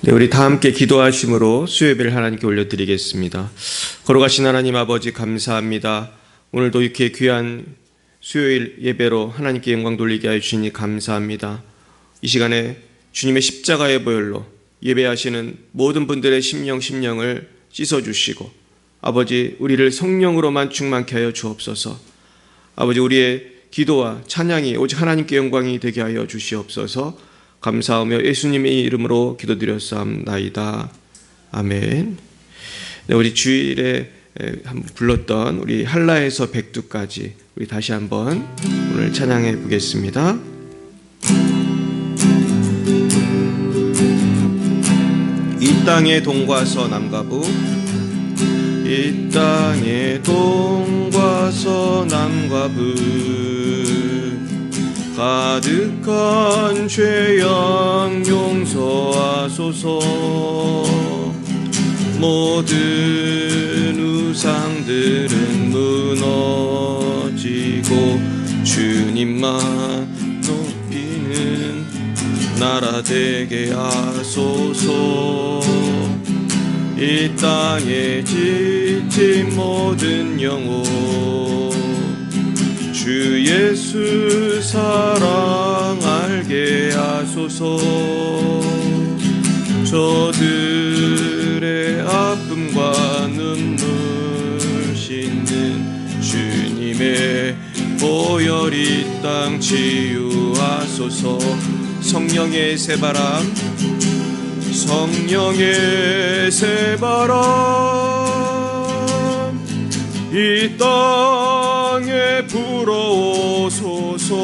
네, 우리 다 함께 기도하심으로 수요예배를 하나님께 올려드리겠습니다. 걸어가신 하나님 아버지 감사합니다. 오늘도 이렇게 귀한 수요일 예배로 하나님께 영광 돌리게 하여 주시니 감사합니다. 이 시간에 주님의 십자가의 보혈로 예배하시는 모든 분들의 심령을 씻어주시고 아버지 우리를 성령으로만 충만케 하여 주옵소서. 아버지 우리의 기도와 찬양이 오직 하나님께 영광이 되게 하여 주시옵소서. 감사하며 예수님의 이름으로 기도드렸사옵나이다. 아멘. 네, 우리 주일에 불렀던 우리 한라에서 백두까지 우리 다시 한번 오늘 찬양해 보겠습니다. 이 땅의 동과 서남과 북, 이 땅의 동과 서남과 북, 가득한 죄악 용서하소서. 모든 우상들은 무너지고 주님만 높이는 나라 되게 하소서. 이 땅에 지친 모든 영혼 주 예수 사랑 알게 하소서. 저들의 아픔과 눈물 씻는 주님의 보혈이 땅 치유하소서. 성령의 새바람, 성령의 새바람 이 땅에 불어오소서.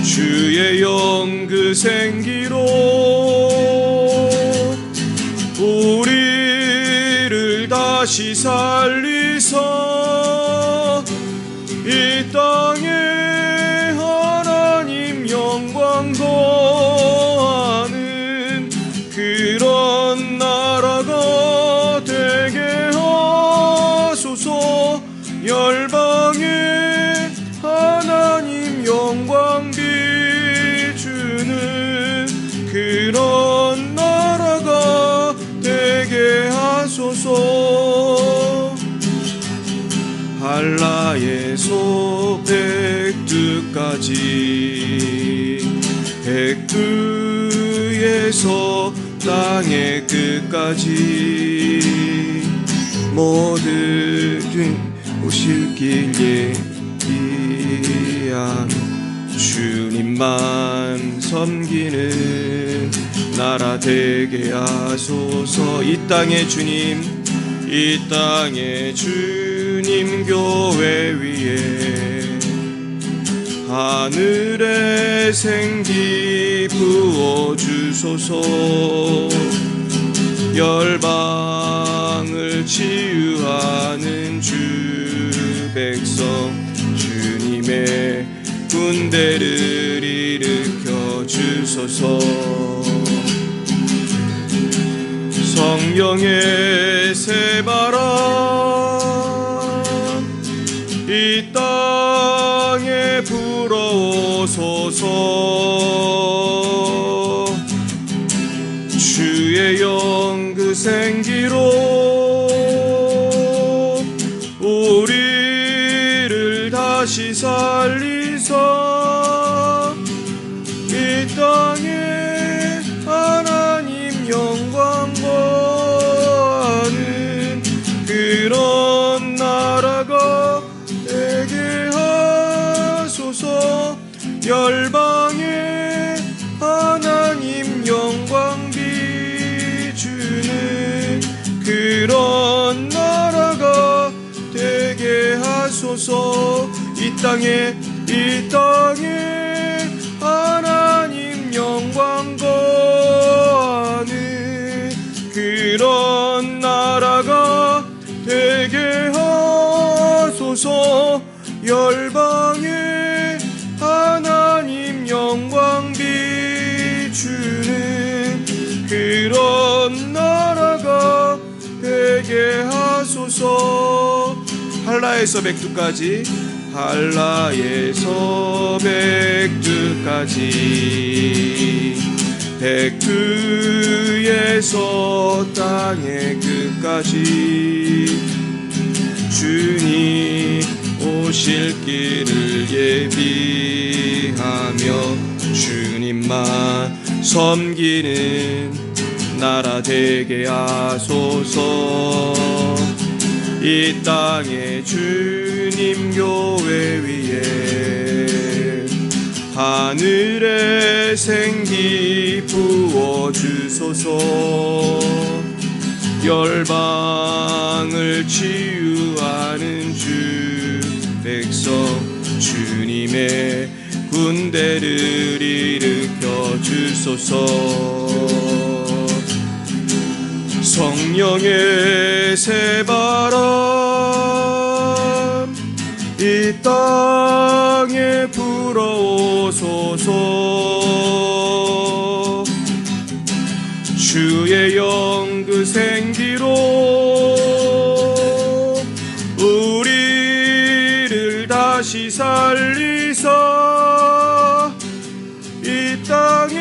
주의 영 그 생기로 우리를 다시 살리사 이 땅에 하나님 영광 거하는 그런 나라가 되게 하소서. 열방에 하나님 영광 비추는 그런 나라가 되게 하소서. 한라에서 백두까지, 백두에서 땅의 끝까지 모든 오실 길 예비한 주님만 섬기는 나라 되게 하소서. 이 땅의 주님, 이 땅의 주님 교회 위에 하늘의 생기 부어주소서. 열방을 치유하는 주 백성 주님의 군대를 일으켜 주소서. 성령의 새바람 이 땅에 불어오소서. 주의 영 그 생기로 우리를 다시 살리사 이 땅에 하나님 영광 거하는 그런 나라가 되게 하소서. 열방에 하나님 영광 비추는 그런 나라가 되게 하소서. 이 땅에 하나님 영광 거하는 그런 나라가 되게 하소서. 열방에 하나님 영광 비추는 그런 나라가 되게 하소서. 한라에서 백두까지, 한라에서 백두까지, 백두에서 땅의 끝까지 주님 오실 길을 예비하며 주님만 섬기는 나라 되게 하소서. 이 땅에 주님 교회 위에 하늘의 생기 부어주소서. 열방을 치유하는 주 백성 주님의 군대를 일으켜 주소서. 성령의 새바람 이 땅에 불어오소서. 주의 영 그 생기로 우리를 다시 살리사 이 땅에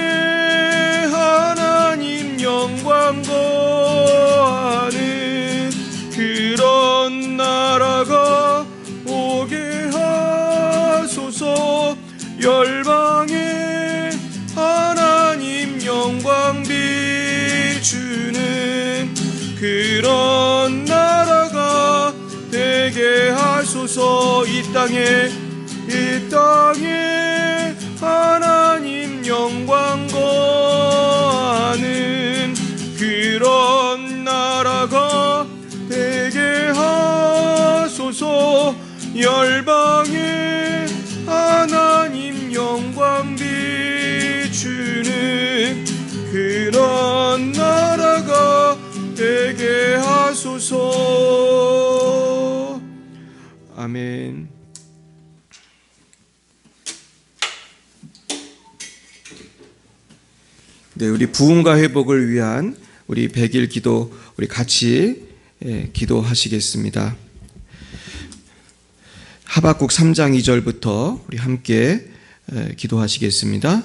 하나님 영광 거하는 그런 나라가 오게 하소서. 열방에 하나님 영광 비추는 그런 나라가 되게 하소서. 이 땅에 하나님 영광 거하는 그런 나라가 되게 하소서. 열방에 하나님 영광 비추는 그런 나라가 되게 하소서. 아멘. 네, 우리 부흥과 회복을 위한 우리 100일 기도 우리 같이 기도하시겠습니다. 하박국 3장 2절부터 우리 함께 기도하시겠습니다.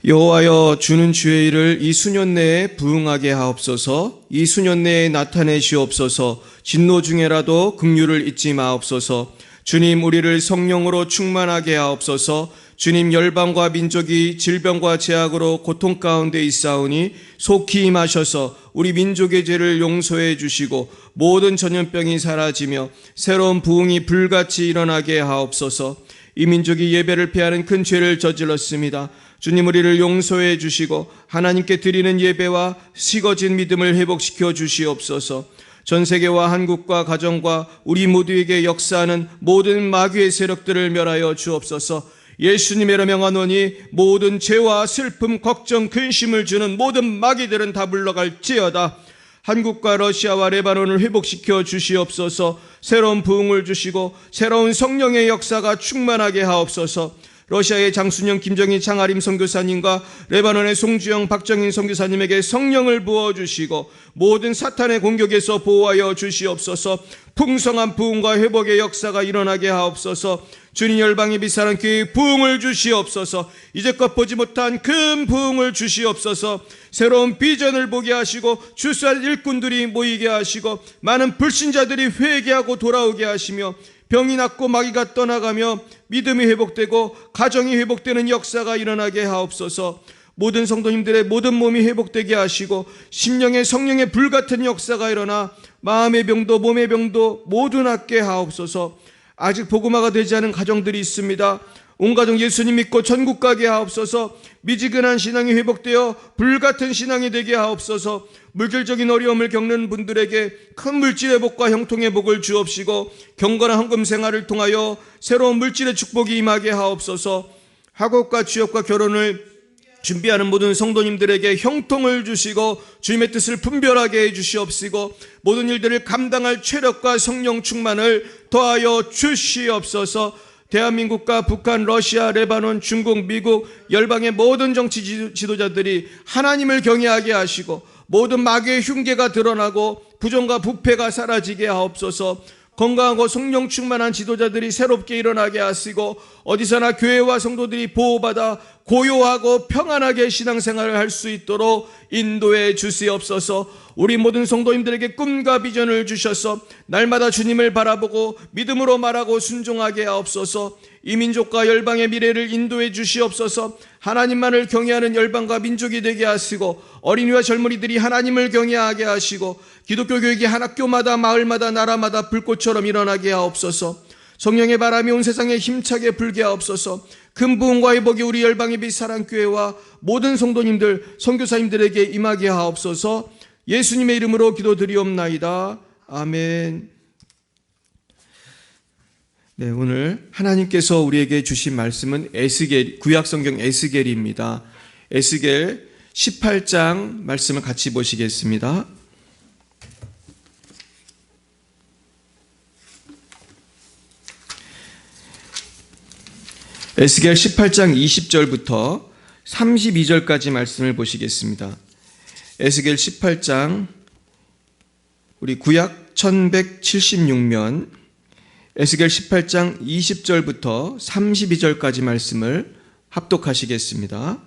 여호와여, 주는 주의 일을 이 수년 내에 부응하게 하옵소서. 이 수년 내에 나타내시옵소서. 진노 중에라도 긍휼을 잊지 마옵소서. 주님, 우리를 성령으로 충만하게 하옵소서. 주님, 열방과 민족이 질병과 죄악으로 고통 가운데 있사오니 속히 임하셔서 우리 민족의 죄를 용서해 주시고 모든 전염병이 사라지며 새로운 부흥이 불같이 일어나게 하옵소서. 이 민족이 예배를 피하는 큰 죄를 저질렀습니다. 주님, 우리를 용서해 주시고 하나님께 드리는 예배와 식어진 믿음을 회복시켜 주시옵소서. 전 세계와 한국과 가정과 우리 모두에게 역사하는 모든 마귀의 세력들을 멸하여 주옵소서. 예수님의 명하노니 모든 죄와 슬픔, 걱정, 근심을 주는 모든 마귀들은 다 물러갈지어다. 한국과 러시아와 레바논을 회복시켜 주시옵소서. 새로운 부흥을 주시고 새로운 성령의 역사가 충만하게 하옵소서. 러시아의 장순영, 김정희, 장아림 선교사님과 레바논의 송주영, 박정인 선교사님에게 성령을 부어주시고 모든 사탄의 공격에서 보호하여 주시옵소서. 풍성한 부흥과 회복의 역사가 일어나게 하옵소서. 주님, 열방에 비사한 그 부흥을 주시옵소서. 이제껏 보지 못한 큰 부흥을 주시옵소서. 새로운 비전을 보게 하시고 주살 일꾼들이 모이게 하시고 많은 불신자들이 회개하고 돌아오게 하시며 병이 낫고 마귀가 떠나가며 믿음이 회복되고 가정이 회복되는 역사가 일어나게 하옵소서. 모든 성도님들의 모든 몸이 회복되게 하시고 심령의 성령의 불같은 역사가 일어나 마음의 병도 몸의 병도 모두 낫게 하옵소서. 아직 복음화가 되지 않은 가정들이 있습니다. 온 가정 예수님 믿고 천국 가게 하옵소서. 미지근한 신앙이 회복되어 불같은 신앙이 되게 하옵소서. 물질적인 어려움을 겪는 분들에게 큰 물질의 복과 형통의 복을 주옵시고 경건한 헌금 생활을 통하여 새로운 물질의 축복이 임하게 하옵소서. 학업과 취업과 결혼을 준비하는 모든 성도님들에게 형통을 주시고 주님의 뜻을 분별하게 해주시옵시고 모든 일들을 감당할 체력과 성령 충만을 더하여 주시옵소서. 대한민국과 북한, 러시아, 레바논, 중국, 미국, 열방의 모든 정치 지도자들이 하나님을 경외하게 하시고 모든 마귀의 흉계가 드러나고 부정과 부패가 사라지게 하옵소서. 건강하고 성령 충만한 지도자들이 새롭게 일어나게 하시고 어디서나 교회와 성도들이 보호받아 고요하고 평안하게 신앙생활을 할 수 있도록 인도해 주시옵소서. 우리 모든 성도님들에게 꿈과 비전을 주셔서 날마다 주님을 바라보고 믿음으로 말하고 순종하게 하옵소서. 이 민족과 열방의 미래를 인도해 주시옵소서. 하나님만을 경외하는 열방과 민족이 되게 하시고 어린이와 젊은이들이 하나님을 경외하게 하시고 기독교 교육이 한 학교마다 마을마다 나라마다 불꽃처럼 일어나게 하옵소서. 성령의 바람이 온 세상에 힘차게 불게 하옵소서. 큰 부흥과 회복이 우리 열방의 빛 사랑교회와 모든 성도님들 선교사님들에게 임하게 하옵소서. 예수님의 이름으로 기도드리옵나이다. 아멘. 네, 오늘 하나님께서 우리에게 주신 말씀은 구약성경 에스겔입니다. 에스겔 18장 말씀을 같이 보시겠습니다. 에스겔 18장 20절부터 32절까지 말씀을 보시겠습니다. 에스겔 18장, 우리 구약 1176면 에스겔 18장 20절부터 32절까지 말씀을 합독하시겠습니다.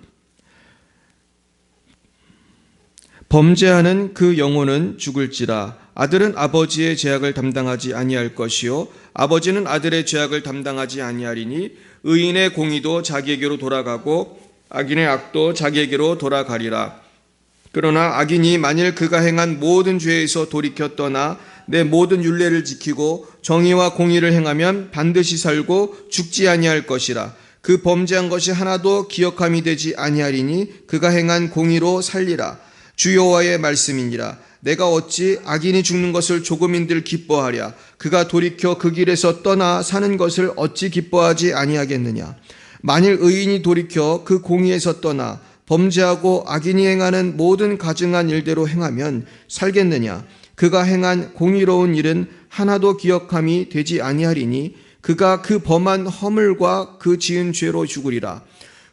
범죄하는 그 영혼은 죽을지라. 아들은 아버지의 죄악을 담당하지 아니할 것이요 아버지는 아들의 죄악을 담당하지 아니하리니 의인의 공의도 자기에게로 돌아가고 악인의 악도 자기에게로 돌아가리라. 그러나 악인이 만일 그가 행한 모든 죄에서 돌이켜 떠나 내 모든 율례를 지키고 정의와 공의를 행하면 반드시 살고 죽지 아니할 것이라. 그 범죄한 것이 하나도 기억함이 되지 아니하리니 그가 행한 공의로 살리라. 주 여호와의 말씀이니라. 내가 어찌 악인이 죽는 것을 조금인들 기뻐하랴. 그가 돌이켜 그 길에서 떠나 사는 것을 어찌 기뻐하지 아니하겠느냐. 만일 의인이 돌이켜 그 공의에서 떠나 범죄하고 악인이 행하는 모든 가증한 일대로 행하면 살겠느냐. 그가 행한 공의로운 일은 하나도 기억함이 되지 아니하리니 그가 그 범한 허물과 그 지은 죄로 죽으리라.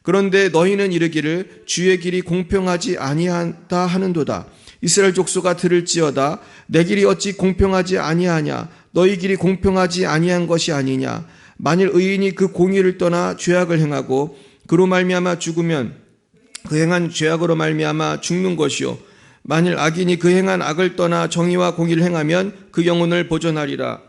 그런데 너희는 이르기를 주의 길이 공평하지 아니하다 하는도다. 이스라엘 족속아 들을지어다. 내 길이 어찌 공평하지 아니하냐. 너희 길이 공평하지 아니한 것이 아니냐. 만일 의인이 그 공의를 떠나 죄악을 행하고 그로 말미암아 죽으면 그 행한 죄악으로 말미암아 죽는 것이요 만일 악인이 그 행한 악을 떠나 정의와 공의를 행하면 그 영혼을 보존하리라.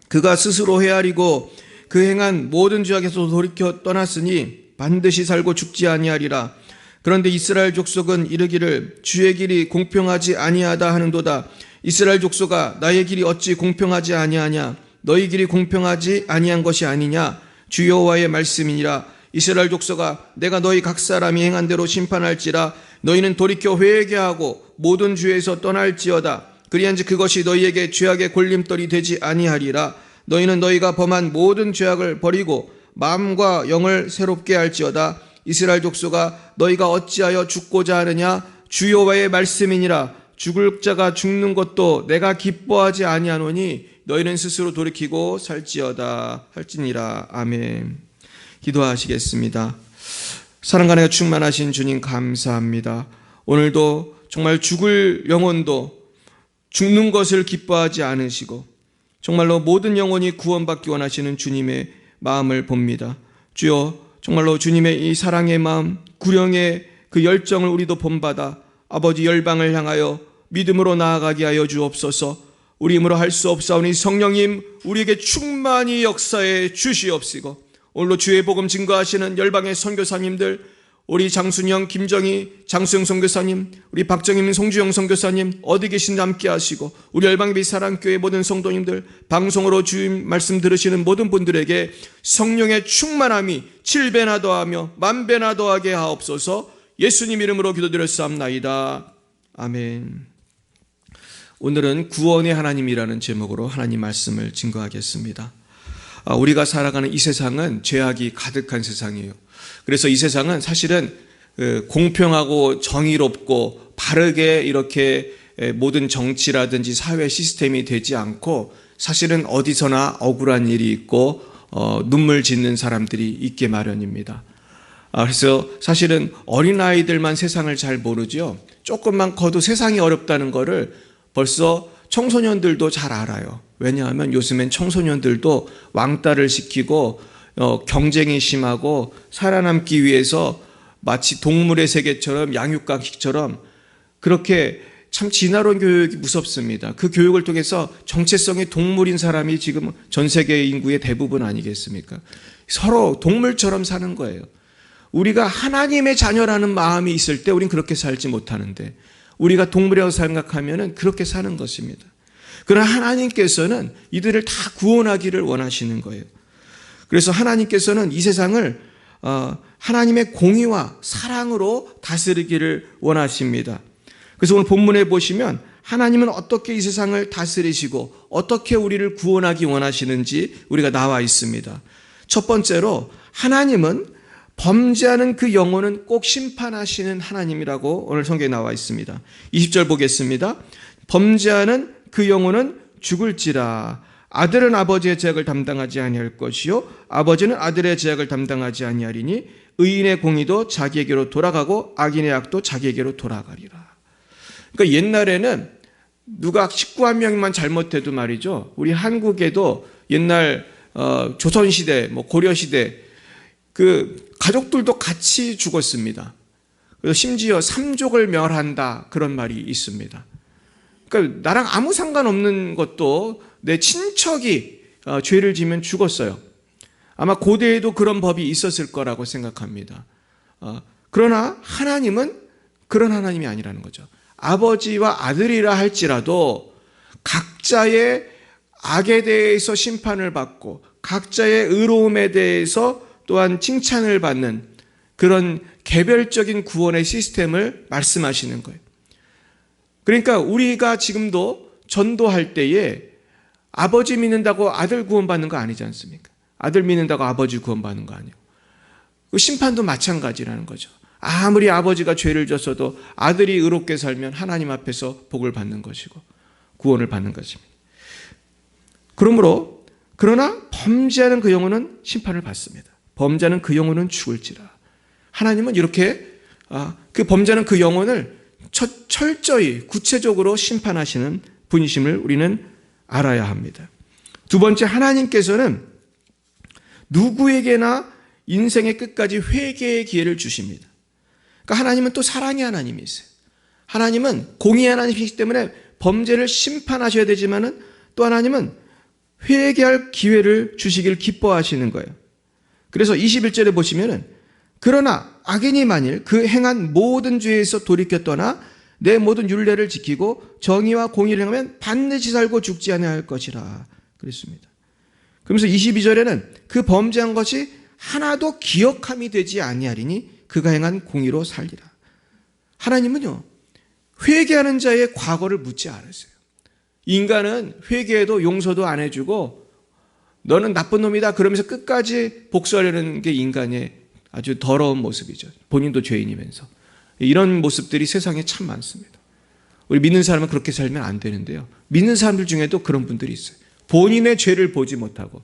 그가 스스로 헤아리고 그 행한 모든 죄악에서 돌이켜 떠났으니 반드시 살고 죽지 아니하리라. 그런데 이스라엘 족속은 이르기를 주의 길이 공평하지 아니하다 하는도다. 이스라엘 족속아 나의 길이 어찌 공평하지 아니하냐. 너희 길이 공평하지 아니한 것이 아니냐. 주 여호와의 말씀이니라. 이스라엘 족속아 내가 너희 각 사람이 행한 대로 심판할지라. 너희는 돌이켜 회개하고 모든 죄에서 떠날지어다. 그리한즉 그것이 너희에게 죄악의 골림돌이 되지 아니하리라. 너희는 너희가 범한 모든 죄악을 버리고 마음과 영을 새롭게 할지어다. 이스라엘 족속아 너희가 어찌하여 죽고자 하느냐. 주 여호와의 말씀이니라. 죽을 자가 죽는 것도 내가 기뻐하지 아니하노니 너희는 스스로 돌이키고 살지어다 할지니라. 아멘. 기도하시겠습니다. 사랑과 은혜가 충만하신 주님 감사합니다. 오늘도 정말 죽을 영혼도 죽는 것을 기뻐하지 않으시고 정말로 모든 영혼이 구원받기 원하시는 주님의 마음을 봅니다. 주여 정말로 주님의 이 사랑의 마음, 구령의 그 열정을 우리도 본받아 아버지 열방을 향하여 믿음으로 나아가게 하여 주옵소서. 우리 힘으로 할 수 없사오니 성령님 우리에게 충만히 역사해 주시옵시고 오늘로 주의 복음 증거하시는 열방의 선교사님들, 우리 장순영, 김정희, 장수영 선교사님, 우리 박정임, 송주영 선교사님 어디 계신지 함께 하시고 우리 열방의 빛 사랑교회 모든 성도님들, 방송으로 주님 말씀 들으시는 모든 분들에게 성령의 충만함이 7배나 더하며 10,000배나 더하게 하옵소서. 예수님 이름으로 기도드렸사옵나이다. 아멘. 오늘은 구원의 하나님이라는 제목으로 하나님 말씀을 증거하겠습니다. 우리가 살아가는 이 세상은 죄악이 가득한 세상이에요. 그래서 이 세상은 사실은 공평하고 정의롭고 바르게 이렇게 모든 정치라든지 사회 시스템이 되지 않고 사실은 어디서나 억울한 일이 있고 눈물 짓는 사람들이 있게 마련입니다. 그래서 사실은 어린아이들만 세상을 잘 모르죠. 조금만 커도 세상이 어렵다는 거를 벌써 청소년들도 잘 알아요. 왜냐하면 요즘엔 청소년들도 왕따를 시키고 경쟁이 심하고 살아남기 위해서 마치 동물의 세계처럼 양육강식처럼 그렇게 참 진화론 교육이 무섭습니다. 그 교육을 통해서 정체성이 동물인 사람이 지금 전 세계 인구의 대부분 아니겠습니까? 서로 동물처럼 사는 거예요. 우리가 하나님의 자녀라는 마음이 있을 때 우린 그렇게 살지 못하는데 우리가 동물이라고 생각하면 그렇게 사는 것입니다. 그러나 하나님께서는 이들을 다 구원하기를 원하시는 거예요. 그래서 하나님께서는 이 세상을 하나님의 공의와 사랑으로 다스리기를 원하십니다. 그래서 오늘 본문에 보시면 하나님은 어떻게 이 세상을 다스리시고 어떻게 우리를 구원하기 원하시는지 우리가 나와 있습니다. 첫 번째로 하나님은 범죄하는 그 영혼은 꼭 심판하시는 하나님이라고 오늘 성경에 나와 있습니다. 20절 보겠습니다. 범죄하는 그 영혼은 죽을지라. 아들은 아버지의 죄악을 담당하지 아니할 것이요 아버지는 아들의 죄악을 담당하지 아니하리니 의인의 공의도 자기에게로 돌아가고 악인의 악도 자기에게로 돌아가리라. 그러니까 옛날에는 누가 식구 한 명만 잘못해도 말이죠. 우리 한국에도 옛날 조선시대, 고려시대 그 가족들도 같이 죽었습니다. 그래서 심지어 삼족을 멸한다 그런 말이 있습니다. 그러니까 나랑 아무 상관없는 것도 내 친척이 죄를 지면 죽었어요. 아마 고대에도 그런 법이 있었을 거라고 생각합니다. 그러나 하나님은 그런 하나님이 아니라는 거죠. 아버지와 아들이라 할지라도 각자의 악에 대해서 심판을 받고 각자의 의로움에 대해서 또한 칭찬을 받는 그런 개별적인 구원의 시스템을 말씀하시는 거예요. 그러니까 우리가 지금도 전도할 때에 아버지 믿는다고 아들 구원받는 거 아니지 않습니까? 아들 믿는다고 아버지 구원받는 거 아니에요. 심판도 마찬가지라는 거죠. 아무리 아버지가 죄를 졌어도 아들이 의롭게 살면 하나님 앞에서 복을 받는 것이고 구원을 받는 것입니다. 그러나 범죄하는 그 영혼은 심판을 받습니다. 범죄하는 그 영혼은 죽을지라. 하나님은 이렇게 그 범죄하는 그 영혼을 철저히 구체적으로 심판하시는 분이심을 우리는 알아야 합니다. 두 번째, 하나님께서는 누구에게나 인생의 끝까지 회개의 기회를 주십니다. 그러니까 하나님은 또 사랑의 하나님이세요. 하나님은 공의의 하나님이시기 때문에 범죄를 심판하셔야 되지만은 또 하나님은 회개할 기회를 주시길 기뻐하시는 거예요. 그래서 21절에 보시면은 그러나 악인이 만일 그 행한 모든 죄에서 돌이켜 떠나 내 모든 율례를 지키고 정의와 공의를 행하면 반드시 살고 죽지 아니할 것이라 그랬습니다. 그러면서 22절에는 그 범죄한 것이 하나도 기억함이 되지 아니하리니 그가 행한 공의로 살리라. 하나님은요, 회개하는 자의 과거를 묻지 않으세요. 인간은 회개해도 용서도 안 해주고 너는 나쁜 놈이다 그러면서 끝까지 복수하려는 게 인간의 아주 더러운 모습이죠. 본인도 죄인이면서. 이런 모습들이 세상에 참 많습니다. 우리 믿는 사람은 그렇게 살면 안 되는데요. 믿는 사람들 중에도 그런 분들이 있어요. 본인의 죄를 보지 못하고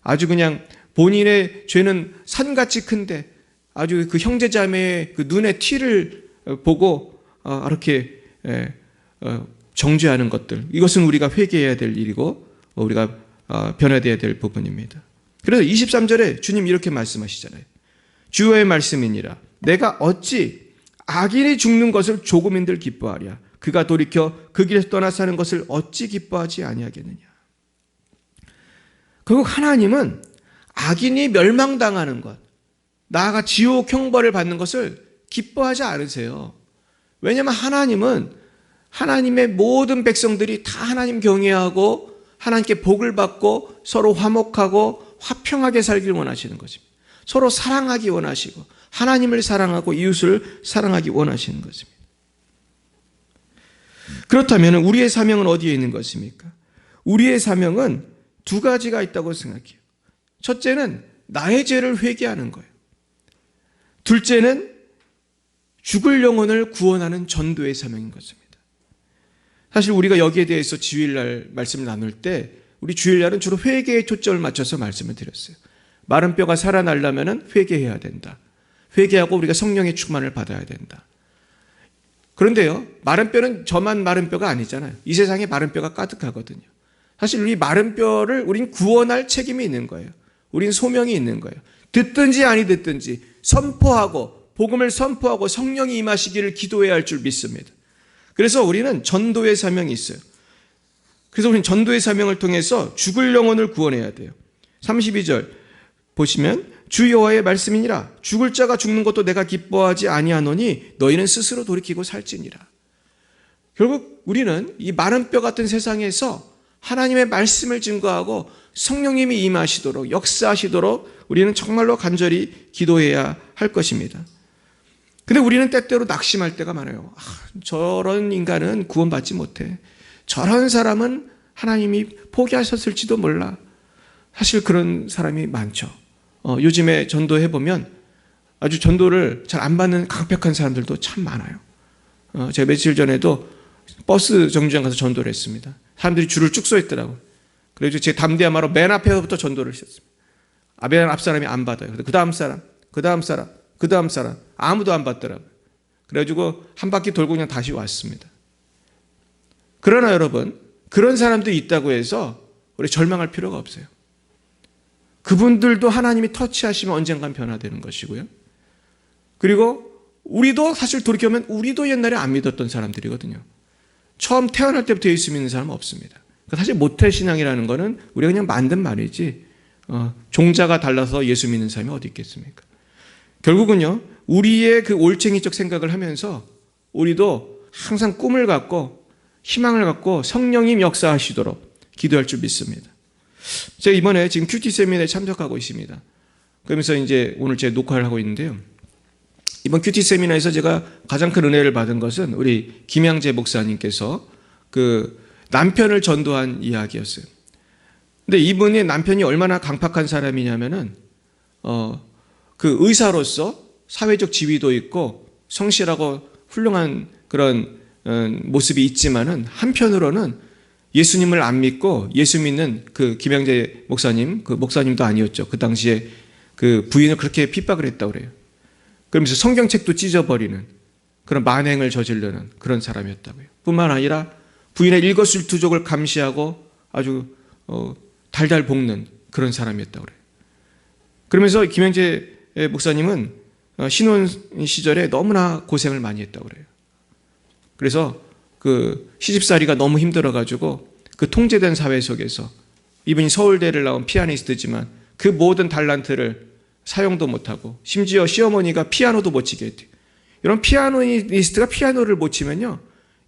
아주 그냥 본인의 죄는 산같이 큰데 아주 그 형제자매의 그 눈의 티를 보고 이렇게 정죄하는 것들, 이것은 우리가 회개해야 될 일이고 우리가 변화되어야 될 부분입니다. 그래서 23절에 주님 이렇게 말씀하시잖아요. 주의 말씀이니라 내가 어찌 악인이 죽는 것을 조금인들 기뻐하랴. 그가 돌이켜 그 길에서 떠나 사는 것을 어찌 기뻐하지 아니하겠느냐. 결국 하나님은 악인이 멸망당하는 것, 나아가 지옥 형벌을 받는 것을 기뻐하지 않으세요. 왜냐하면 하나님은 하나님의 모든 백성들이 다 하나님 경외하고 하나님께 복을 받고 서로 화목하고 화평하게 살기를 원하시는 것입니다. 서로 사랑하기 원하시고 하나님을 사랑하고 이웃을 사랑하기 원하시는 것입니다. 그렇다면 우리의 사명은 어디에 있는 것입니까? 우리의 사명은 두 가지가 있다고 생각해요. 첫째는 나의 죄를 회개하는 거예요. 둘째는 죽을 영혼을 구원하는 전도의 사명인 것입니다. 사실 우리가 여기에 대해서 주일날 말씀을 나눌 때 우리 주일날은 주로 회개에 초점을 맞춰서 말씀을 드렸어요. 마른 뼈가 살아나려면 회개해야 된다. 회개하고 우리가 성령의 충만을 받아야 된다. 그런데요, 마른 뼈는 저만 마른 뼈가 아니잖아요. 이 세상에 마른 뼈가 가득하거든요. 사실 이 마른 뼈를 우린 구원할 책임이 있는 거예요. 우린 소명이 있는 거예요. 듣든지 아니 듣든지 선포하고 복음을 선포하고 성령이 임하시기를 기도해야 할 줄 믿습니다. 그래서 우리는 전도의 사명이 있어요. 그래서 우리는 전도의 사명을 통해서 죽을 영혼을 구원해야 돼요. 32절 보시면 주 여호와의 말씀이니라. 죽을 자가 죽는 것도 내가 기뻐하지 아니하노니 너희는 스스로 돌이키고 살지니라. 결국 우리는 이 마른 뼈 같은 세상에서 하나님의 말씀을 증거하고 성령님이 임하시도록 역사하시도록 우리는 정말로 간절히 기도해야 할 것입니다. 근데 우리는 때때로 낙심할 때가 많아요. 저런 인간은 구원받지 못해. 저런 사람은 하나님이 포기하셨을지도 몰라. 사실 그런 사람이 많죠. 요즘에 전도해보면 아주 전도를 잘 안 받는 강력한 사람들도 참 많아요. 제가 며칠 전에도 버스 정류장 가서 전도를 했습니다. 사람들이 줄을 쭉 서 있더라고요. 그래서 제 담대함으로 맨 앞에서부터 전도를 했습니다. 맨 앞 사람이 안 받아요. 그 다음 사람, 그 다음 사람, 그 다음 사람 아무도 안 받더라고요. 그래가지고 한 바퀴 돌고 그냥 다시 왔습니다. 그러나 여러분, 그런 사람들이 있다고 해서 우리 절망할 필요가 없어요. 그분들도 하나님이 터치하시면 언젠간 변화되는 것이고요. 그리고 우리도 사실 돌이켜보면 우리도 옛날에 안 믿었던 사람들이거든요. 처음 태어날 때부터 예수 믿는 사람은 없습니다. 사실 모태신앙이라는 거는 우리가 그냥 만든 말이지 종자가 달라서 예수 믿는 사람이 어디 있겠습니까? 결국은요, 우리의 그 올챙이적 생각을 하면서 우리도 항상 꿈을 갖고 희망을 갖고 성령님 역사하시도록 기도할 줄 믿습니다. 제가 이번에 지금 큐티 세미나에 참석하고 있습니다. 그러면서 이제 오늘 제가 녹화를 하고 있는데요. 이번 큐티 세미나에서 제가 가장 큰 은혜를 받은 것은 우리 김양재 목사님께서 그 남편을 전도한 이야기였어요. 근데 이분의 남편이 얼마나 강팍한 사람이냐면은 그 의사로서 사회적 지위도 있고 성실하고 훌륭한 그런 모습이 있지만은 한편으로는 예수님을 안 믿고 예수 믿는 그 김양재 목사님, 그 목사님도 아니었죠. 그 당시에 그 부인을 그렇게 핍박을 했다고 그래요. 그러면서 성경책도 찢어버리는 그런 만행을 저지르는 그런 사람이었다고요. 뿐만 아니라 부인의 일거수일투족을 감시하고 아주 달달 볶는 그런 사람이었다고 그래요. 그러면서 김양재 목사님은 신혼 시절에 너무나 고생을 많이 했다고 그래요. 그래서 그 시집살이가 너무 힘들어가지고 그 통제된 사회 속에서 이분이 서울대를 나온 피아니스트지만 그 모든 달란트를 사용도 못하고 심지어 시어머니가 피아노도 못 치게 했대요. 이런 피아니스트가 피아노를 못 치면요,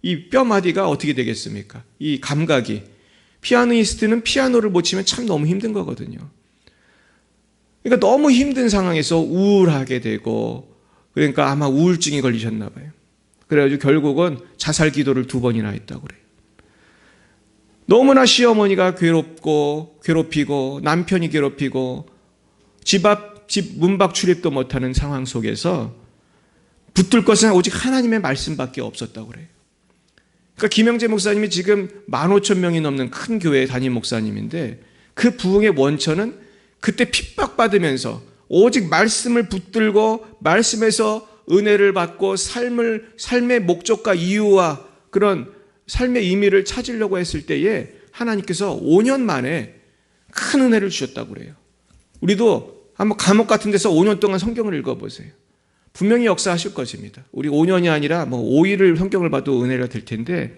이 뼈마디가 어떻게 되겠습니까? 이 감각이. 피아니스트는 피아노를 못 치면 참 너무 힘든 거거든요. 그러니까 너무 힘든 상황에서 우울하게 되고, 그러니까 아마 우울증이 걸리셨나 봐요. 그래가지고 결국은 자살 기도를 2번이나 했다고 그래요. 너무나 시어머니가 괴롭히고 남편이 괴롭히고 집 문 밖 출입도 못하는 상황 속에서 붙들 것은 오직 하나님의 말씀밖에 없었다고 그래요. 그러니까 김영재 목사님이 지금 15,000명이 넘는 큰 교회 담임 목사님인데 그 부흥의 원천은 그때 핍박받으면서 오직 말씀을 붙들고 말씀에서 은혜를 받고 삶의 목적과 이유와 그런 삶의 의미를 찾으려고 했을 때에 하나님께서 5년 만에 큰 은혜를 주셨다고 그래요. 우리도 한번 감옥 같은 데서 5년 동안 성경을 읽어보세요. 분명히 역사하실 것입니다. 우리 5년이 아니라 5일을 성경을 봐도 은혜가 될 텐데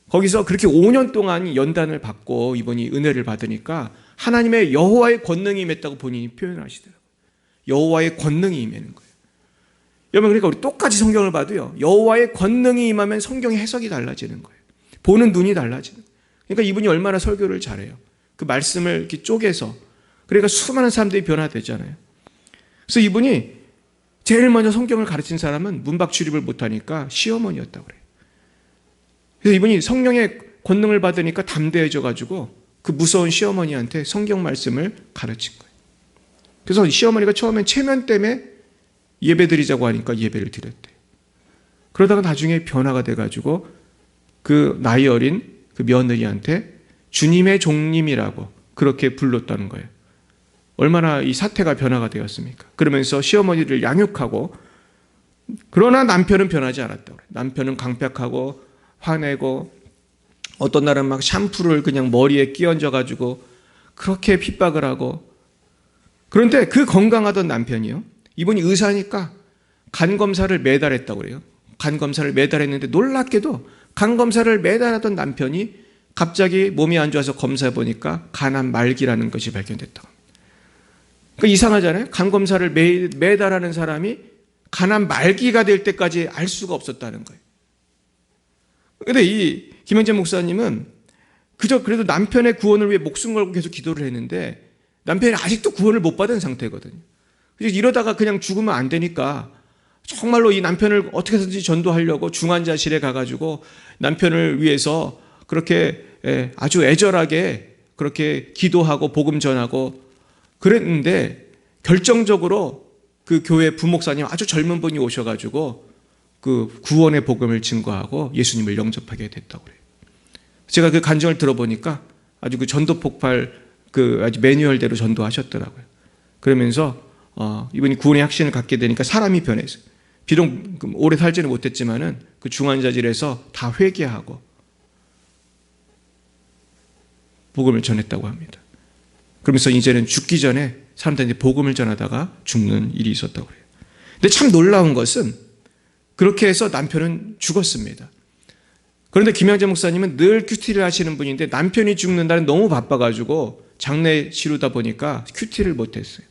거기서 그렇게 5년 동안 연단을 받고 이분이 은혜를 받으니까 하나님의 여호와의 권능이 임했다고 본인이 표현하시더라고요. 여호와의 권능이 임하는 거예요. 여러분, 그러니까 우리 똑같이 성경을 봐도요, 여호와의 권능이 임하면 성경의 해석이 달라지는 거예요. 보는 눈이 달라지는 거예요. 그러니까 이분이 얼마나 설교를 잘해요. 그 말씀을 이렇게 쪼개서. 그러니까 수많은 사람들이 변화되잖아요. 그래서 이분이 제일 먼저 성경을 가르친 사람은 문밖 출입을 못하니까 시어머니였다고 그래요. 그래서 이분이 성령의 권능을 받으니까 담대해져가지고 그 무서운 시어머니한테 성경 말씀을 가르친 거예요. 그래서 시어머니가 처음엔 체면 때문에 예배 드리자고 하니까 예배를 드렸대요. 그러다가 나중에 변화가 돼가지고 그 나이 어린 그 며느리한테 주님의 종님이라고 그렇게 불렀다는 거예요. 얼마나 이 사태가 변화가 되었습니까? 그러면서 시어머니를 양육하고, 그러나 남편은 변하지 않았다고 그래요. 남편은 강팍하고 화내고 어떤 날은 막 샴푸를 그냥 머리에 끼얹어가지고 그렇게 핍박을 하고, 그런데 그 건강하던 남편이요, 이분이 의사니까 간 검사를 매달 했다고 그래요. 간 검사를 매달 했는데 놀랍게도 간 검사를 매달 하던 남편이 갑자기 몸이 안 좋아서 검사해 보니까 간암 말기라는 것이 발견됐다고 합니다. 그러니까 이상하잖아요. 간 검사를 매달 하는 사람이 간암 말기가 될 때까지 알 수가 없었다는 거예요. 그런데 이 김영재 목사님은 그저 그래도 남편의 구원을 위해 목숨 걸고 계속 기도를 했는데 남편이 아직도 구원을 못 받은 상태거든요. 그래서 이러다가 그냥 죽으면 안 되니까 정말로 이 남편을 어떻게 해서든지 전도하려고 중환자실에 가가지고 남편을 위해서 그렇게 아주 애절하게 그렇게 기도하고 복음 전하고 그랬는데, 결정적으로 그 교회 부목사님 아주 젊은 분이 오셔가지고 그 구원의 복음을 증거하고 예수님을 영접하게 됐다고 그래요. 제가 그 간증을 들어보니까 아주 그 전도 폭발 그 아주 매뉴얼대로 전도하셨더라고요. 그러면서 이분이 구원의 확신을 갖게 되니까 사람이 변했어요. 비록 오래 살지는 못했지만은 그 중환자실에서 다 회개하고 복음을 전했다고 합니다. 그러면서 이제는 죽기 전에 사람들한테 복음을 전하다가 죽는 일이 있었다고 그래요. 근데 참 놀라운 것은 그렇게 해서 남편은 죽었습니다. 그런데 김영재 목사님은 늘 큐티를 하시는 분인데 남편이 죽는 날은 너무 바빠가지고 장례 치르다 보니까 큐티를 못했어요.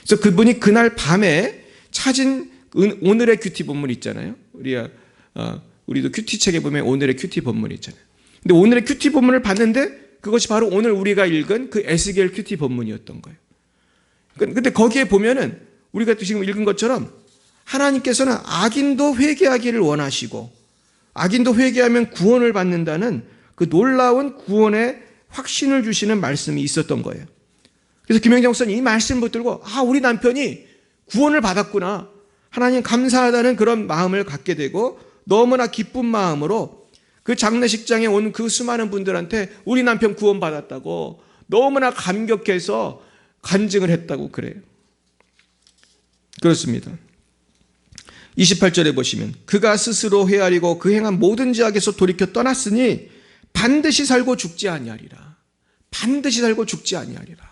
그래서 그분이 그날 밤에 찾은 오늘의 큐티 본문 있잖아요. 우리도 큐티 책에 보면 오늘의 큐티 본문 있잖아요. 근데 오늘의 큐티 본문을 봤는데 그것이 바로 오늘 우리가 읽은 그 에스겔 큐티 본문이었던 거예요. 근데 거기에 보면은 우리가 지금 읽은 것처럼 하나님께서는 악인도 회개하기를 원하시고 악인도 회개하면 구원을 받는다는 그 놀라운 구원의 확신을 주시는 말씀이 있었던 거예요. 그래서 김영재 목사님 이 말씀을 붙들고 우리 남편이 구원을 받았구나, 하나님 감사하다는 그런 마음을 갖게 되고 너무나 기쁜 마음으로 그 장례식장에 온 그 수많은 분들한테 우리 남편 구원 받았다고 너무나 감격해서 간증을 했다고 그래요. 그렇습니다. 28절에 보시면 그가 스스로 헤아리고 그 행한 모든 죄악에서 돌이켜 떠났으니 반드시 살고 죽지 아니하리라. 반드시 살고 죽지 아니하리라.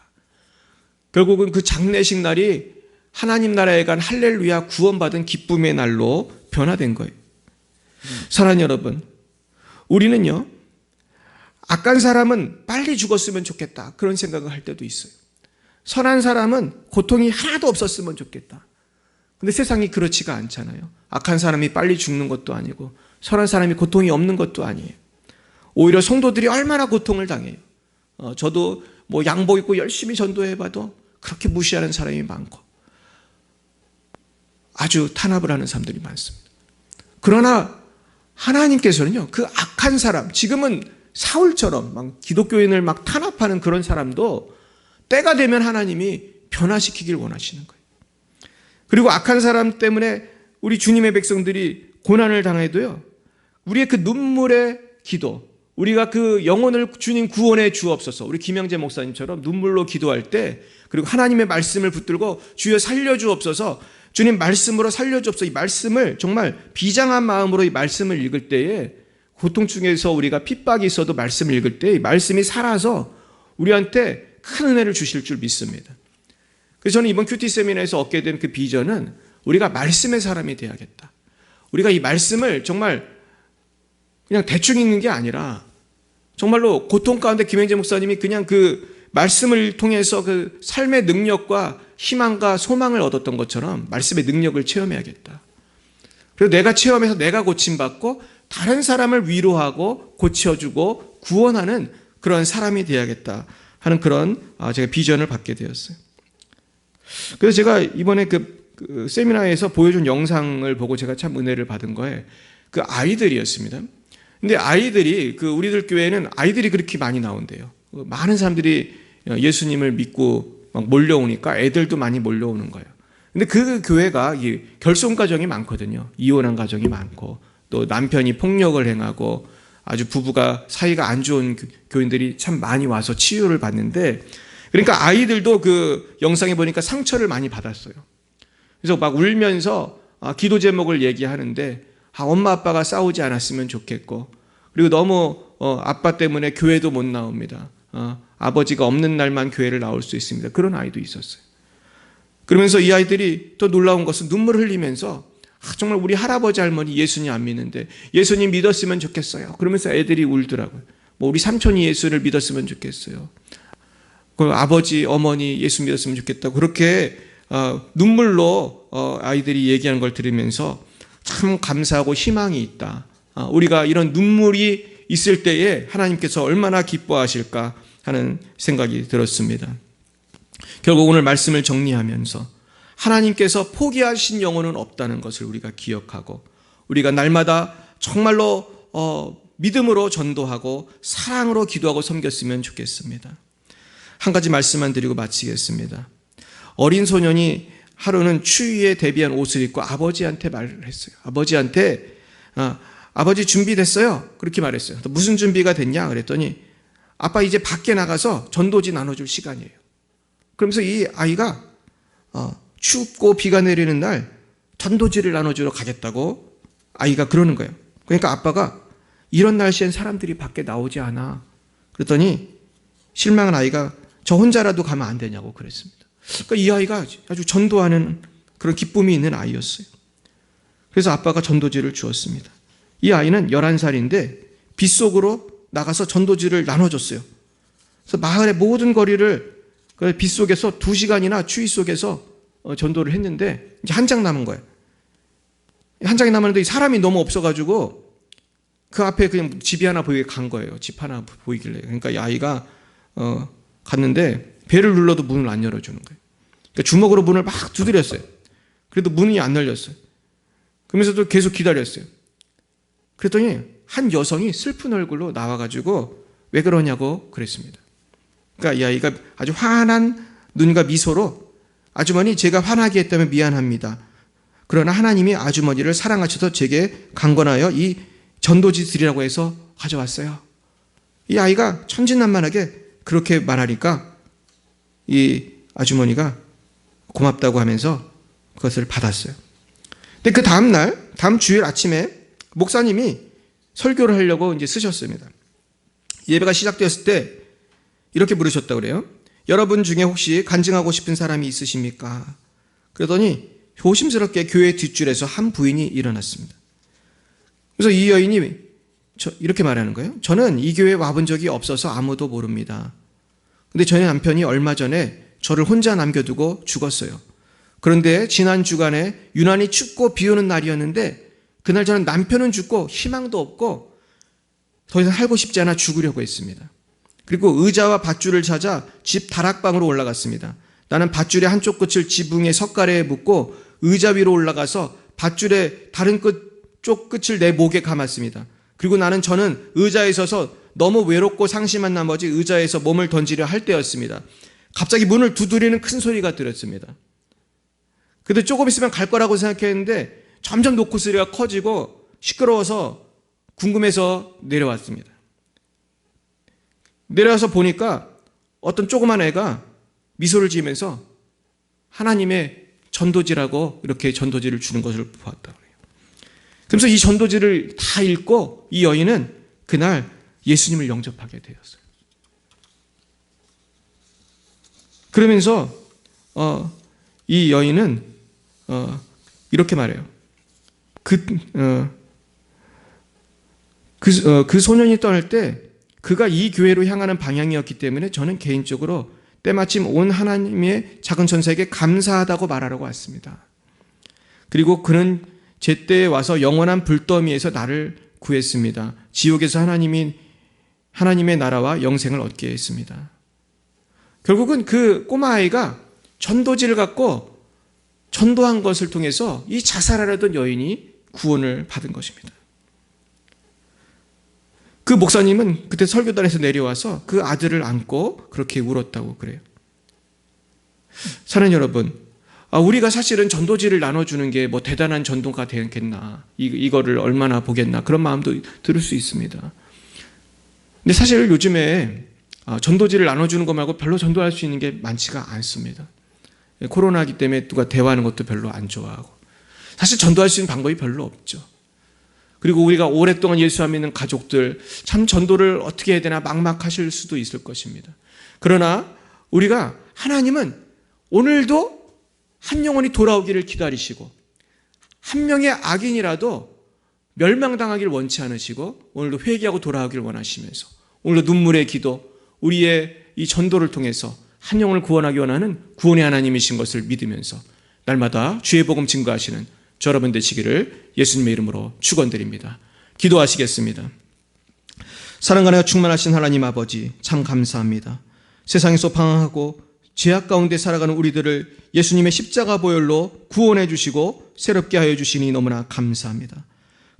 결국은 그 장례식 날이 하나님 나라에 간 할렐루야 구원받은 기쁨의 날로 변화된 거예요. 사랑하는 여러분, 우리는요 악한 사람은 빨리 죽었으면 좋겠다 그런 생각을 할 때도 있어요. 선한 사람은 고통이 하나도 없었으면 좋겠다. 근데 세상이 그렇지가 않잖아요. 악한 사람이 빨리 죽는 것도 아니고 선한 사람이 고통이 없는 것도 아니에요. 오히려 성도들이 얼마나 고통을 당해요. 저도 뭐 양복 입고 열심히 전도해봐도 그렇게 무시하는 사람이 많고 아주 탄압을 하는 사람들이 많습니다. 그러나 하나님께서는요 그 악한 사람, 지금은 사울처럼 막 기독교인을 막 탄압하는 그런 사람도 때가 되면 하나님이 변화시키길 원하시는 거예요. 그리고 악한 사람 때문에 우리 주님의 백성들이 고난을 당해도요 우리의 그 눈물의 기도, 우리가 그 영혼을 주님 구원해 주옵소서, 우리 김영재 목사님처럼 눈물로 기도할 때, 그리고 하나님의 말씀을 붙들고 주여 살려주옵소서, 주님 말씀으로 살려주옵소서, 이 말씀을 정말 비장한 마음으로 이 말씀을 읽을 때에 고통 중에서 우리가 핍박이 있어도 말씀을 읽을 때 이 말씀이 살아서 우리한테 큰 은혜를 주실 줄 믿습니다. 그래서 저는 이번 큐티 세미나에서 얻게 된 그 비전은 우리가 말씀의 사람이 돼야겠다. 우리가 이 말씀을 정말 그냥 대충 읽는 게 아니라 정말로 고통 가운데 김영재 목사님이 그냥 그 말씀을 통해서 그 삶의 능력과 희망과 소망을 얻었던 것처럼 말씀의 능력을 체험해야겠다. 그리고 내가 체험해서 내가 고침받고 다른 사람을 위로하고 고쳐주고 구원하는 그런 사람이 되어야겠다 하는 그런 제가 비전을 받게 되었어요. 그래서 제가 이번에 그 세미나에서 보여준 영상을 보고 제가 참 은혜를 받은 거에 그 아이들이었습니다. 근데 아이들이 우리들 교회에는 아이들이 그렇게 많이 나온대요. 많은 사람들이 예수님을 믿고 막 몰려오니까 애들도 많이 몰려오는 거예요. 근데 그 교회가 결손 가정이 많거든요. 이혼한 가정이 많고 또 남편이 폭력을 행하고 아주 부부가 사이가 안 좋은 교인들이 참 많이 와서 치유를 받는데, 그러니까 아이들도 그 영상에 보니까 상처를 많이 받았어요. 그래서 막 울면서 기도 제목을 얘기하는데 엄마 아빠가 싸우지 않았으면 좋겠고, 그리고 너무 아빠 때문에 교회도 못 나옵니다. 아버지가 없는 날만 교회를 나올 수 있습니다. 그런 아이도 있었어요. 그러면서 이 아이들이 또 놀라운 것은 눈물을 흘리면서 정말 우리 할아버지 할머니 예수님 안 믿는데 예수님 믿었으면 좋겠어요. 그러면서 애들이 울더라고요. 뭐 우리 삼촌이 예수를 믿었으면 좋겠어요. 그 아버지 어머니 예수 믿었으면 좋겠다고 그렇게 눈물로 아이들이 얘기하는 걸 들으면서 참 감사하고 희망이 있다. 우리가 이런 눈물이 있을 때에 하나님께서 얼마나 기뻐하실까 하는 생각이 들었습니다. 결국 오늘 말씀을 정리하면서 하나님께서 포기하신 영혼은 없다는 것을 우리가 기억하고 우리가 날마다 정말로 믿음으로 전도하고 사랑으로 기도하고 섬겼으면 좋겠습니다. 한 가지 말씀만 드리고 마치겠습니다. 어린 소년이 하루는 추위에 대비한 옷을 입고 아버지한테 말을 했어요. 아버지한테 아버지 준비됐어요. 그렇게 말했어요. 무슨 준비가 됐냐 그랬더니 아빠 이제 밖에 나가서 전도지 나눠줄 시간이에요. 그러면서 이 아이가 춥고 비가 내리는 날 전도지를 나눠주러 가겠다고 아이가 그러는 거예요. 그러니까 아빠가 이런 날씨엔 사람들이 밖에 나오지 않아. 그랬더니 실망한 아이가 저 혼자라도 가면 안 되냐고 그랬습니다. 그러니까 이 아이가 아주 전도하는 그런 기쁨이 있는 아이였어요. 그래서 아빠가 전도지를 주었습니다. 이 아이는 11살인데 빗속으로 나가서 전도지를 나눠줬어요. 그래서 마을의 모든 거리를 빗속에서 2시간이나 추위 속에서 전도를 했는데 이제 한 장 남은 거예요. 한 장이 남았는데 사람이 너무 없어가지고 그 앞에 그냥 집이 하나 보이게 간 거예요. 집 하나 보이길래. 그러니까 이 아이가 갔는데 배를 눌러도 문을 안 열어주는 거예요. 그러니까 주먹으로 문을 막 두드렸어요. 그래도 문이 안 열렸어요. 그러면서도 계속 기다렸어요. 그랬더니 한 여성이 슬픈 얼굴로 나와가지고 왜 그러냐고 그랬습니다. 그러니까 이 아이가 아주 환한 눈과 미소로 아주머니 제가 화나게 했다면 미안합니다. 그러나 하나님이 아주머니를 사랑하셔서 제게 강권하여 이 전도지 드리라고 해서 가져왔어요. 이 아이가 천진난만하게 그렇게 말하니까 이 아주머니가 고맙다고 하면서 그것을 받았어요. 근데 그 다음날, 다음 주일 아침에 목사님이 설교를 하려고 이제 쓰셨습니다. 예배가 시작되었을 때 이렇게 물으셨다고 그래요. 여러분 중에 혹시 간증하고 싶은 사람이 있으십니까? 그러더니 조심스럽게 교회 뒷줄에서 한 부인이 일어났습니다. 그래서 이 여인이 이렇게 말하는 거예요. 저는 이 교회에 와본 적이 없어서 아무도 모릅니다. 근데 저희 남편이 얼마 전에 저를 혼자 남겨두고 죽었어요. 그런데 지난 주간에 유난히 춥고 비 오는 날이었는데 그날 저는 남편은 죽고 희망도 없고 더 이상 살고 싶지 않아 죽으려고 했습니다. 그리고 의자와 밧줄을 찾아 집 다락방으로 올라갔습니다. 나는 밧줄의 한쪽 끝을 지붕의 석가래에 묶고 의자 위로 올라가서 밧줄의 다른 쪽 끝을 내 목에 감았습니다. 그리고 저는 의자에 서서 너무 외롭고 상심한 나머지 의자에서 몸을 던지려 할 때였습니다. 갑자기 문을 두드리는 큰 소리가 들렸습니다. 그래도 조금 있으면 갈 거라고 생각했는데 점점 노크 소리가 커지고 시끄러워서 궁금해서 내려왔습니다. 내려와서 보니까 어떤 조그만 애가 미소를 지으면서 하나님의 전도지라고 이렇게 전도지를 주는 것을 보았다고 해요. 그러면서 이 전도지를 다 읽고 이 여인은 그날 예수님을 영접하게 되었어요. 그러면서 이 여인은 이렇게 말해요. 그 소년이 떠날 때 그가 이 교회로 향하는 방향이었기 때문에 저는 개인적으로 때마침 온 하나님의 작은 천사에게 감사하다고 말하려고 왔습니다. 그리고 그는 제때에 와서 영원한 불더미에서 나를 구했습니다. 지옥에서 하나님의 나라와 영생을 얻게 했습니다. 결국은 그 꼬마아이가 전도지를 갖고 전도한 것을 통해서 이 자살하려던 여인이 구원을 받은 것입니다. 그 목사님은 그때 설교단에서 내려와서 그 아들을 안고 그렇게 울었다고 그래요. 사랑하는 여러분, 우리가 사실은 전도지를 나눠주는 게 뭐 대단한 전도가 되겠나, 이거를 얼마나 보겠나, 그런 마음도 들을 수 있습니다. 근데 사실 요즘에 전도지를 나눠주는 것 말고 별로 전도할 수 있는 게 많지가 않습니다. 코로나기 때문에 누가 대화하는 것도 별로 안 좋아하고, 사실 전도할 수 있는 방법이 별로 없죠. 그리고 우리가 오랫동안 예수 안 믿는 가족들, 참 전도를 어떻게 해야 되나 막막하실 수도 있을 것입니다. 그러나 우리가 하나님은 오늘도 한 영혼이 돌아오기를 기다리시고 한 명의 악인이라도 멸망당하기를 원치 않으시고 오늘도 회개하고 돌아오기를 원하시면서 오늘도 눈물의 기도, 우리의 이 전도를 통해서 한 영혼을 구원하기 원하는 구원의 하나님이신 것을 믿으면서 날마다 주의 복음 증거하시는 저 여러분 되시기를 예수님의 이름으로 축원드립니다. 기도하시겠습니다. 사랑과 은혜가 충만하신 하나님 아버지, 참 감사합니다. 세상에서 방황하고 죄악 가운데 살아가는 우리들을 예수님의 십자가 보혈로 구원해 주시고 새롭게 하여 주시니 너무나 감사합니다.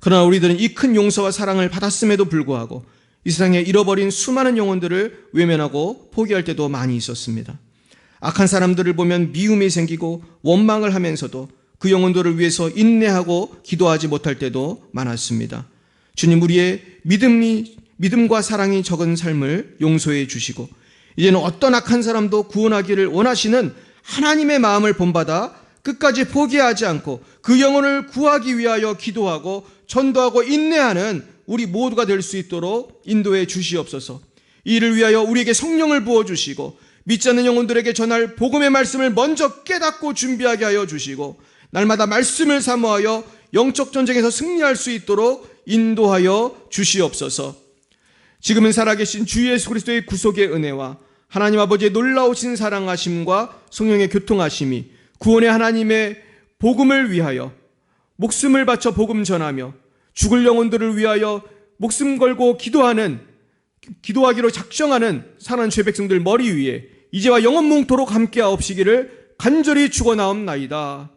그러나 우리들은 이 큰 용서와 사랑을 받았음에도 불구하고 이 세상에 잃어버린 수많은 영혼들을 외면하고 포기할 때도 많이 있었습니다. 악한 사람들을 보면 미움이 생기고 원망을 하면서도 그 영혼들을 위해서 인내하고 기도하지 못할 때도 많았습니다. 주님, 우리의 믿음과 사랑이 적은 삶을 용서해 주시고 이제는 어떤 악한 사람도 구원하기를 원하시는 하나님의 마음을 본받아 끝까지 포기하지 않고 그 영혼을 구하기 위하여 기도하고 전도하고 인내하는 우리 모두가 될 수 있도록 인도해 주시옵소서. 이를 위하여 우리에게 성령을 부어주시고 믿지 않는 영혼들에게 전할 복음의 말씀을 먼저 깨닫고 준비하게 하여 주시고 날마다 말씀을 사모하여 영적 전쟁에서 승리할 수 있도록 인도하여 주시옵소서. 지금은 살아계신 주 예수 그리스도의 구속의 은혜와 하나님 아버지의 놀라우신 사랑하심과 성령의 교통하심이 구원의 하나님의 복음을 위하여 목숨을 바쳐 복음 전하며 죽을 영혼들을 위하여 목숨 걸고 기도하기로 작정하는 사랑하는 죄 백성들 머리 위에 이제와 영원뭉토록 함께하옵시기를 간절히 축원하옵나이다.